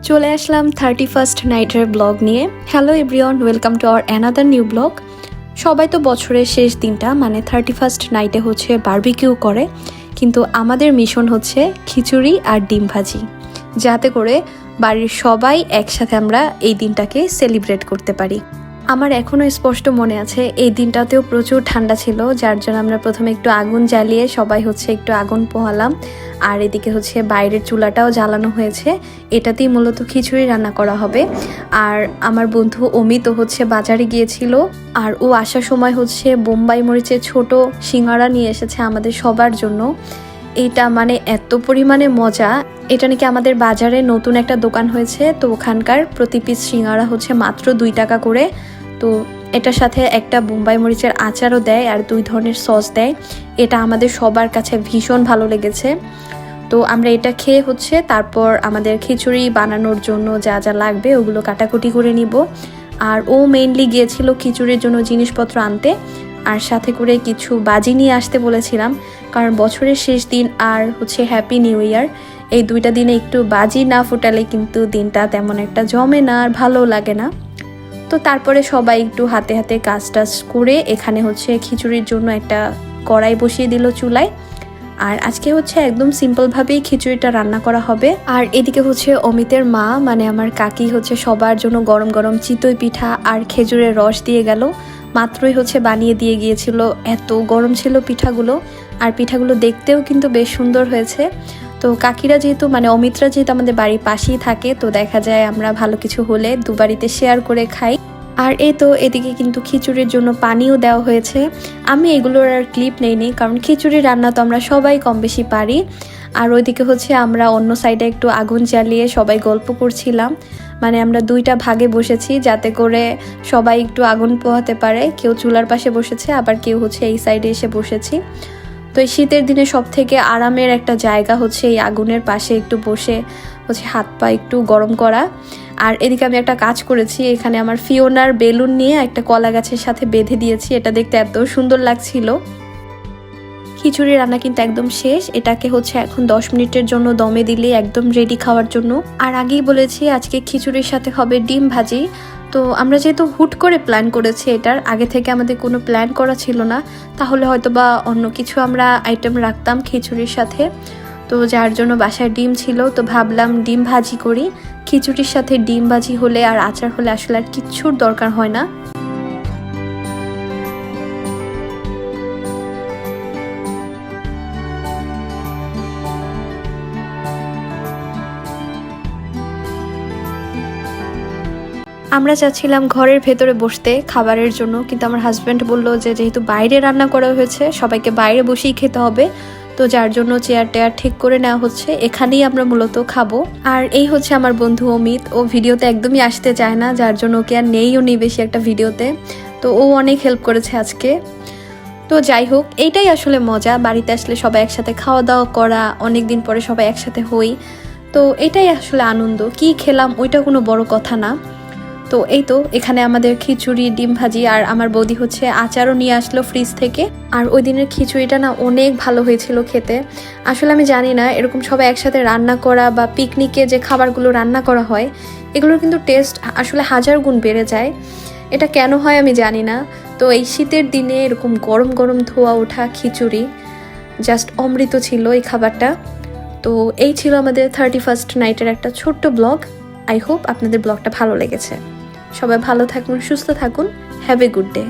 চলে আসলাম 31st নাইটের blog নিয়ে। Hello everyone, welcome to our another new blog. সবাই তো বছরের শেষ দিনটা মানে 31st নাইটে হচ্ছে বারবিকিউ করে, কিন্তু আমাদের মিশন হচ্ছে খিচুড়ি আর ডিম ভাজি, যাতে করে বাড়ির সবাই একসাথে আমরা এই দিনটাকে সেলিব্রেট করতে পারি। আমার এখনও স্পষ্ট মনে আছে এই দিনটাতেও প্রচুর ঠান্ডা ছিল, যার জন্য আমরা প্রথমে একটু আগুন জ্বালিয়ে সবাই হচ্ছে একটু আগুন পোহালাম। আর এদিকে হচ্ছে বাইরের চুলাটাও জ্বালানো হয়েছে, এটাতেই মূলত খিচুড়ি রান্না করা হবে। আর আমার বন্ধু অমিত হচ্ছে বাজারে গিয়েছিল, আর ও আসার সময় হচ্ছে বোম্বাই মরিচের ছোট সিঙ্গারা নিয়ে এসেছে আমাদের সবার জন্য। এটা মানে এত পরিমাণে মজা, এটা নাকি আমাদের বাজারে নতুন একটা দোকান হয়েছে, তো ওখানকার প্রতি পিস সিঙ্গারা হচ্ছে মাত্র 2 টাকা করে। তো এটার সাথে একটা বোম্বাই মরিচের আচারও দেয় আর 2 ধরনের সস দেয়। এটা আমাদের সবার কাছে ভীষণ ভালো লেগেছে। তো আমরা এটা খেয়ে হচ্ছে তারপর আমাদের খিচুড়ি বানানোর জন্য যা যা লাগবে ওগুলো কাটাকুটি করে নিব। আর ও মেইনলি গিয়েছিল খিচুড়ির জন্য জিনিসপত্র আনতে, আর সাথে করে কিছু বাজি নিয়ে আসতে বলেছিলাম, কারণ বছরের শেষ দিন আর হচ্ছে হ্যাপি নিউ ইয়ার, এই 2টা দিনে একটু বাজি না ফুটালে কিন্তু দিনটা তেমন একটা জমে না আর ভালো লাগে না। তো তারপরে সবাই একটু হাতে হাতে কাজ টাজ করে এখানে হচ্ছে খিচুড়ির জন্য একটা কড়াই বসিয়ে দিল চুলায়। আর আজকে হচ্ছে একদম সিম্পলভাবেই খিচুড়িটা রান্না করা হবে। আর এদিকে হচ্ছে অমিতের মা মানে আমার কাকি হচ্ছে সবার জন্য গরম গরম চিতই পিঠা আর খেজুরের রস দিয়ে গেল। মাত্রই হচ্ছে বানিয়ে দিয়ে গিয়েছিল, এত গরম ছিল পিঠাগুলো, আর পিঠাগুলো দেখতেও কিন্তু বেশ সুন্দর হয়েছে। তো কাকিরা যেহেতু মানে অমিতরা যেহেতু আমাদের বাড়ির পাশেই থাকে, তো দেখা যায় আমরা ভালো কিছু হলে দু বাড়িতে শেয়ার করে খাই। আর এই তো এদিকে কিন্তু খিচুড়ির জন্য পানিও দেওয়া হয়েছে। আমি এগুলোর আর ক্লিপ নেইনি, কারণ খিচুড়ি রান্না তো আমরা সবাই কম বেশি পারি। আর ওইদিকে হচ্ছে আমরা অন্য সাইডে একটু আগুন জ্বালিয়ে সবাই গল্প করছিলাম, মানে আমরা 2টা ভাগে বসেছি যাতে করে সবাই একটু আগুন পোহাতে পারে। কেউ চুলার পাশে বসেছে, আবার কেউ হচ্ছে এই সাইডে এসে বসেছি। তো এই শীতের দিনে সব থেকে আরামের একটা জায়গা হচ্ছে এই আগুনের পাশে একটু বসে হচ্ছে হাত পা একটু গরম করা। আর এদিকে আমি একটা কাজ করেছি, এখানে আমার ফিওনার বেলুন নিয়ে একটা কলা গাছের সাথে বেঁধে দিয়েছি, এটা দেখতে এত সুন্দর লাগছিল। খিচুড়ি রান্না কিন্তু একদম শেষ, এটাকে হচ্ছে এখন 10 মিনিটের জন্য দমে দিলে একদম রেডি খাওয়ার জন্য। আর আগেই বলেছি আজকে খিচুড়ির সাথে হবে ডিম ভাজি। তো আমরা যেহেতু হুট করে প্ল্যান করেছি, এটার আগে থেকে আমাদের কোনো প্ল্যান করা ছিল না, তাহলে হয়তো বা অন্য কিছু আমরা আইটেম রাখতাম খিচুড়ির সাথে। তো যার জন্য বাসায় ডিম ছিল, তো ভাবলাম ডিম ভাজি করি। খিচুড়ির সাথে ডিম ভাজি হলে আর আচার হলে আসলে আর কিচ্ছুর দরকার হয় না। আমরা চাচ্ছিলাম ঘরের ভেতরে বসতে খাবারের জন্য, কিন্তু আমার হাজব্যান্ড বলল যে যেহেতু বাইরে রান্না করা হয়েছে সবাইকে বাইরে বসেই খেতে হবে, তো যার জন্য চেয়ার টেয়ার ঠিক করে নেওয়া হচ্ছে, এখানেই আমরা মূলত খাবো। আর এই হচ্ছে আমার বন্ধু অমিত, ও ভিডিওতে একদমই আসতে চায় না, যার জন্য ওকে আর নেইও নি বেশি একটা ভিডিওতে। তো ও অনেক হেল্প করেছে আজকে। তো যাই হোক, এইটাই আসলে মজা, বাড়িতে আসলে সবাই একসাথে খাওয়া দাওয়া করা, অনেকদিন পরে সবাই একসাথে হই, তো এটাই আসলে আনন্দ। কি খেলাম ওইটা কোনো বড় কথা না। তো এই তো এখানে আমাদের খিচুড়ি ডিম ভাজি, আর আমার বৌদি হচ্ছে আচারও নিয়ে আসলো ফ্রিজ থেকে। আর ওই দিনের খিচুড়িটা না অনেক ভালো হয়েছিল খেতে। আসলে আমি জানি না এরকম সবাই একসাথে রান্না করা বা পিকনিকে যে খাবারগুলো রান্না করা হয় এগুলোর কিন্তু টেস্ট আসলে 1000 গুণ বেড়ে যায়। এটা কেন হয় আমি জানি না। তো এই শীতের দিনে এরকম গরম গরম ধোয়া ওঠা খিচুড়ি জাস্ট অমৃত ছিল এই খাবারটা। তো এই ছিল আমাদের 31st নাইটের একটা ছোট্ট ব্লগ। আই হোপ আপনাদের ব্লগটা ভালো লেগেছে। সবাই ভালো থাকুন, সুস্থ থাকুন। Have a good day.